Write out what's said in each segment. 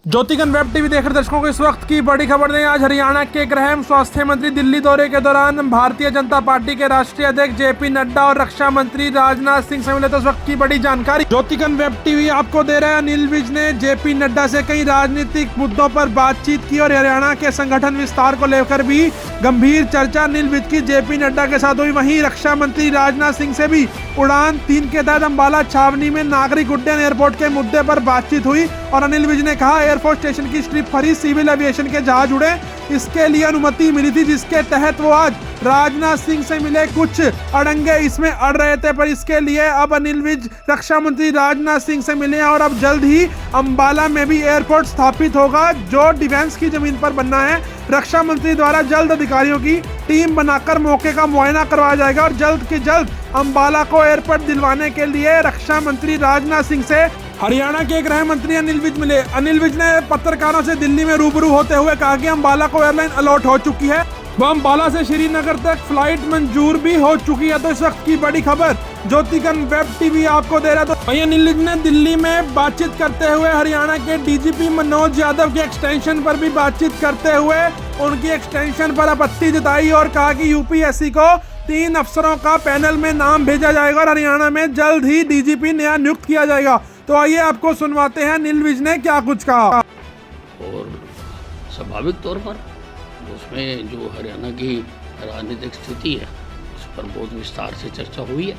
ज्योतिगन web TV देख रहे दर्शकों को इस वक्त की बड़ी खबर दें। आज हरियाणा के गृह स्वास्थ्य मंत्री दिल्ली दौरे के दौरान भारतीय जनता पार्टी के राष्ट्रीय अध्यक्ष जेपी नड्डा और रक्षा मंत्री राजनाथ सिंह से मिले। तो इस वक्त की बड़ी जानकारी ज्योतिगन वेब टीवी आपको दे रहा है। अनिल विज ने जेपी नड्डा से कई राजनीतिक मुद्दों पर बातचीत की और हरियाणा के संगठन विस्तार को लेकर भी गंभीर चर्चा अनिल विज की जेपी नड्डा के साथ हुई। वहीं रक्षा मंत्री राजनाथ सिंह से भी उड़ान 3 के तहत अम्बाला छावनी में नागरिक उड्डयन एयरपोर्ट के मुद्दे पर बातचीत हुई और अनिल विज ने कहा एयरफोर्स स्टेशन की स्ट्रिप फरी सिविल एविएशन के जहाज उड़े, इसके लिए अनुमति मिली थी, जिसके तहत वो आज राजनाथ सिंह से मिले। कुछ अड़ंगे इसमें अड़ रहे थे, पर इसके लिए अब अनिल विज रक्षा मंत्री राजनाथ सिंह से मिले और अब जल्द ही अम्बाला में भी एयरपोर्ट स्थापित होगा जो डिफेंस की जमीन पर बनना है। रक्षा मंत्री द्वारा जल्द अधिकारियों की टीम बनाकर मौके का मुआयना करवाया जाएगा और जल्द के जल्द अम्बाला को एयरपोर्ट दिलवाने के लिए रक्षा मंत्री राजनाथ सिंह से हरियाणा के गृह मंत्री अनिल विज मिले। अनिल विज ने पत्रकारों से दिल्ली में रूबरू होते हुए कहा कि अम्बाला को एयरलाइन अलॉट हो चुकी है, वह अम्बाला से श्रीनगर तक फ्लाइट मंजूर भी हो चुकी है। तो इस वक्त की बड़ी खबर ज्योतिगन वेब टीवी आपको दे रहा है। तो वहीं अनिल विज ने दिल्ली में बातचीत करते हुए हरियाणा के डीजीपी मनोज यादव के एक्सटेंशन पर भी बातचीत करते हुए उनकी एक्सटेंशन पर आपत्ति जताई और कहा कि यूपीएससी को 3 अफसरों का पैनल में नाम भेजा जाएगा और हरियाणा में जल्द ही डीजीपी नया नियुक्त किया जाएगा। तो आइए आपको सुनवाते हैं अनिल विज ने क्या कुछ कहा। और स्वाभाविक तौर पर उसमें जो हरियाणा की राजनीतिक स्थिति है उस पर बहुत विस्तार से चर्चा हुई है।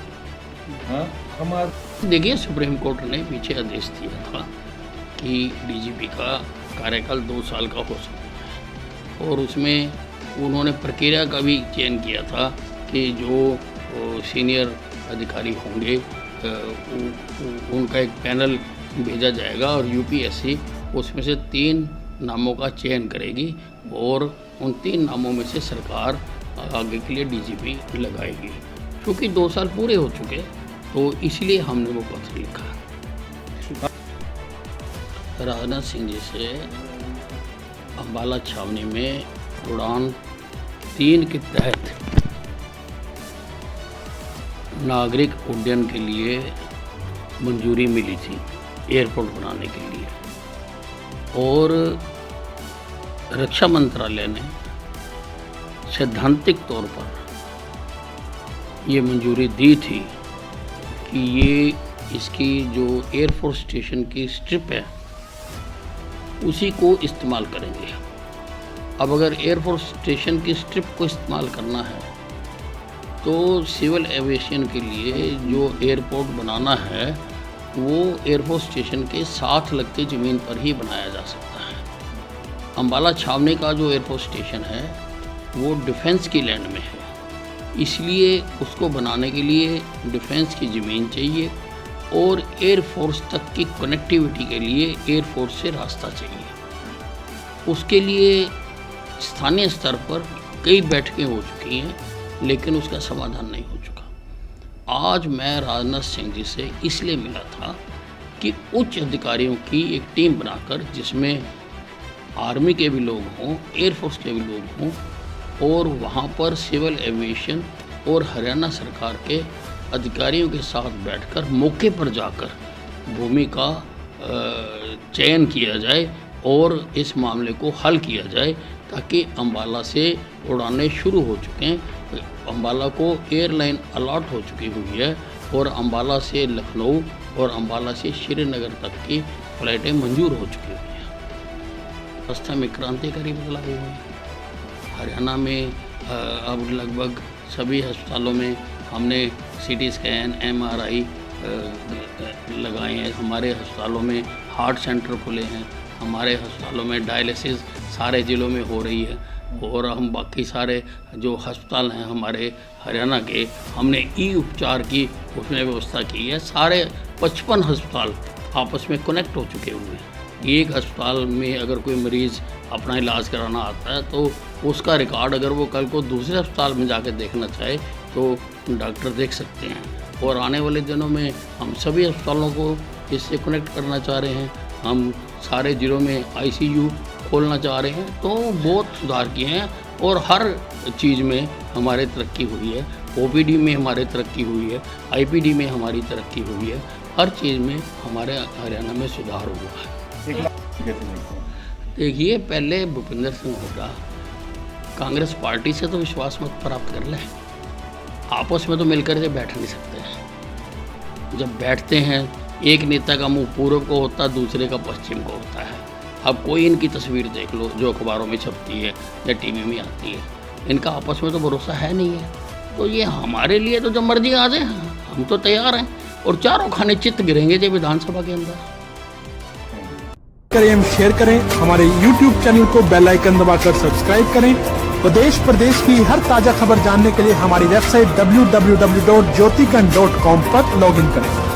देखिए, सुप्रीम कोर्ट ने पीछे आदेश दिया था कि डीजीपी का कार्यकाल 2 साल का हो सकता है और उसमें उन्होंने प्रक्रिया का भी चयन किया था कि जो सीनियर अधिकारी होंगे उनका एक पैनल भेजा जाएगा और यूपीएससी उसमें से 3 नामों का चयन करेगी और उन 3 नामों में से सरकार आगे के लिए डीजीपी लगाएगी। क्योंकि 2 साल पूरे हो चुके तो इसलिए हमने वो पत्र लिखा। राजनाथ सिंह जी से अम्बाला छावनी में उड़ान 3 के तहत नागरिक उड्डयन के लिए मंजूरी मिली थी एयरपोर्ट बनाने के लिए और रक्षा मंत्रालय ने सैद्धांतिक तौर पर ये मंजूरी दी थी कि ये इसकी जो एयरफोर्स स्टेशन की स्ट्रिप है उसी को इस्तेमाल करेंगे। अब अगर एयरफोर्स स्टेशन की स्ट्रिप को इस्तेमाल करना है तो सिविल एविएशन के लिए जो एयरपोर्ट बनाना है वो एयरफोर्स स्टेशन के साथ लगते ज़मीन पर ही बनाया जा सकता है। अम्बाला छावनी का जो एयरफोर्स स्टेशन है वो डिफेंस की लैंड में है, इसलिए उसको बनाने के लिए डिफेंस की ज़मीन चाहिए और एयरफोर्स तक की कनेक्टिविटी के लिए एयरफोर्स से रास्ता चाहिए। उसके लिए स्थानीय स्तर पर कई बैठकें हो चुकी हैं लेकिन उसका समाधान नहीं हो चुका। आज मैं राजनाथ सिंह जी से इसलिए मिला था कि उच्च अधिकारियों की एक टीम बनाकर जिसमें आर्मी के भी लोग हों, एयरफोर्स के भी लोग हों और वहाँ पर सिविल एविएशन और हरियाणा सरकार के अधिकारियों के साथ बैठकर मौके पर जाकर भूमि का चयन किया जाए और इस मामले को हल किया जाए ताकि अम्बाला से उड़ानें शुरू हो चुके हैं। अम्बाला को एयरलाइन अलॉट हो चुकी हुई है और अम्बाला से लखनऊ और अम्बाला से श्रीनगर तक की फ़्लाइटें मंजूर हो चुकी हुई हैं। व्यवस्था में क्रांतिकारी बदलाव हुए हैं। हरियाणा में अब लगभग सभी अस्पतालों में हमने CT स्कैन MRI लगाए हैं। हमारे अस्पतालों में हार्ट सेंटर खुले हैं, हमारे अस्पतालों में डायलिसिस सारे ज़िलों में हो रही है और हम बाकी सारे जो अस्पताल हैं हमारे हरियाणा के हमने उपचार की उसमें व्यवस्था की है। सारे 55 अस्पताल आपस में कनेक्ट हो चुके हुए हैं। एक अस्पताल में अगर कोई मरीज़ अपना इलाज कराना आता है तो उसका रिकॉर्ड अगर वो कल को दूसरे अस्पताल में जाकर देखना चाहे तो डॉक्टर देख सकते हैं। और आने वाले दिनों में हम सभी अस्पतालों को इससे कनेक्ट करना चाह रहे हैं। हम सारे ज़िलों में ICU खोलना चाह रहे हैं। तो बहुत सुधार किए हैं और हर चीज़ में हमारे तरक्की हुई है। OPD में हमारे तरक्की हुई है, IPD में हमारी तरक्की हुई है, हर चीज़ में हमारे हरियाणा में सुधार हुआ है। कैसे देखते हैं? देखिए, पहले भूपेंद्र सिंह हुड्डा कांग्रेस पार्टी से तो विश्वास मत प्राप्त कर ले, आपस में तो मिलकर के बैठ नहीं सकते हैं। जब बैठते हैं, एक नेता का मुंह पूर्व को होता, दूसरे का पश्चिम को होता है। अब कोई इनकी तस्वीर देख लो जो अखबारों में छपती है या टीवी में आती है, इनका आपस में तो भरोसा है नहीं है। तो ये हमारे लिए तो जब मर्जी आ जाए, हम तो तैयार हैं, और चारों खाने चित्त गिरेंगे जो विधानसभा के अंदर। करें, शेयर करें, हमारे YouTube चैनल को बेल आइकन दबाकर सब्सक्राइब करें। तो देश प्रदेश की हर ताजा खबर जानने के लिए हमारी वेबसाइट www.jyotikant.com पर लॉगिन करें।